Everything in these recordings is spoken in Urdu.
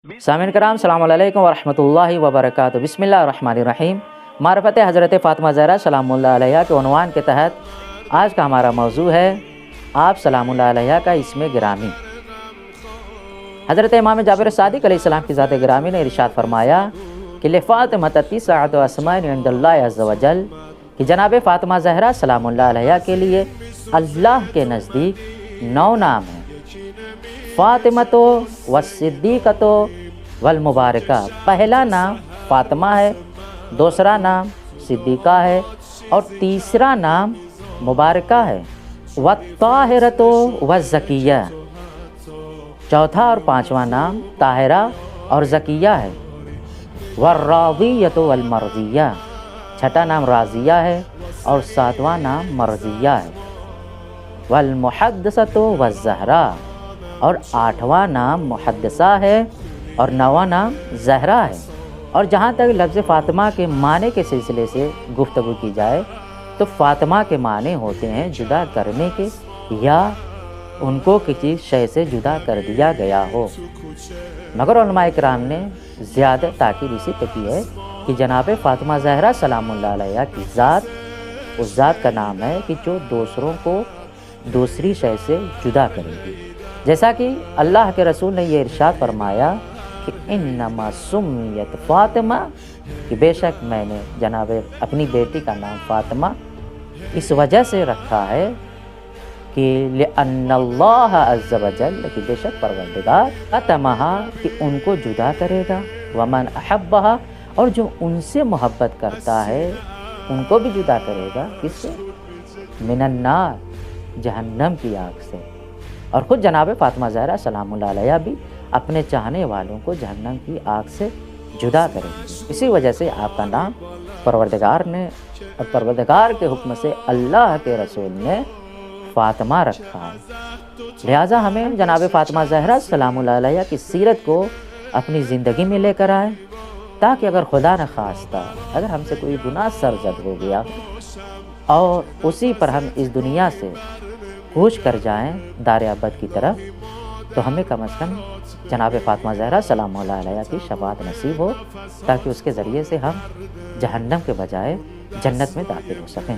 سامعین کرام السلام علیکم ورحمۃ اللہ وبرکاتہ۔ بسم اللہ الرحمن الرحیم۔ معرفت حضرت فاطمہ زہرا سلام اللہ علیہ کے عنوان کے تحت آج کا ہمارا موضوع ہے آپ سلام اللہ علیہ کا اسم گرامی۔ حضرت امام جابر صادق علیہ السلام کی ذات گرامی نے ارشاد فرمایا کہ لفاطمہ تسعۃ اسماء عند اللہ عز وجل، کہ جناب فاطمہ زہرا سلام اللہ علیہ کے لیے اللہ کے نزدیک 9 نام ہیں۔ فاطمۃ والصدیقۃ والمبارکہ، پہلا نام فاطمہ ہے، دوسرا نام صدیقہ ہے اور تیسرا نام مبارکہ ہے۔ والطاہرۃ والزکیہ، چوتھا اور پانچواں نام طاہرہ اور زکیہ ہے۔ والراضیۃ والمرضیہ، چھٹا نام راضیہ ہے اور ساتواں نام مرضیہ ہے۔ والمحدثۃ والزہرا، اور 8واں نام محدثہ ہے اور 9واں نام زہرا ہے۔ اور جہاں تک لفظ فاطمہ کے معنی کے سلسلے سے گفتگو کی جائے تو فاطمہ کے معنی ہوتے ہیں جدا کرنے کے، یا ان کو کسی شے سے جدا کر دیا گیا ہو، مگر علماء کرام نے زیادہ تاکید اسی پہ کی ہے کہ جناب فاطمہ زہرا سلام اللہ علیہ کی ذات اس ذات کا نام ہے کہ جو دوسروں کو دوسری شے سے جدا کرے گی، جیسا کہ اللہ کے رسول نے یہ ارشاد فرمایا کہ انما سمیت فاطمہ، کہ بے شک میں نے جناب اپنی بیٹی کا نام فاطمہ اس وجہ سے رکھا ہے کہ لأن اللہ عز وجل، کہ بے شک پروردگار فاطمہ کہ ان کو جدا کرے گا، ومن احبہا، اور جو ان سے محبت کرتا ہے ان کو بھی جدا کرے گا، کس سے؟ من النار، جہنم کی آگ سے۔ اور خود جناب فاطمہ زہرا سلام اللہ علیہ بھی اپنے چاہنے والوں کو جہنم کی آگ سے جدا کریں گے۔ اسی وجہ سے آپ کا نام پروردگار نے اور پروردگار کے حکم سے اللہ کے رسول نے فاطمہ رکھا ہے۔ لہٰذا ہمیں جناب فاطمہ زہرا سلام اللہ علیہ کی سیرت کو اپنی زندگی میں لے کر آئے، تاکہ اگر خدا نخواستہ اگر ہم سے کوئی گناہ سرزد ہو گیا اور اسی پر ہم اس دنیا سے کوچ کر جائیں دار ابد کی طرف، تو ہمیں کم از کم جناب فاطمہ زہرا سلام اللہ علیہ کی شفاعت نصیب ہو، تاکہ اس کے ذریعے سے ہم جہنم کے بجائے جنت میں داخل ہو سکیں۔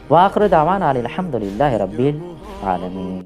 وآخر دعوانا الحمد للہ رب العالمین۔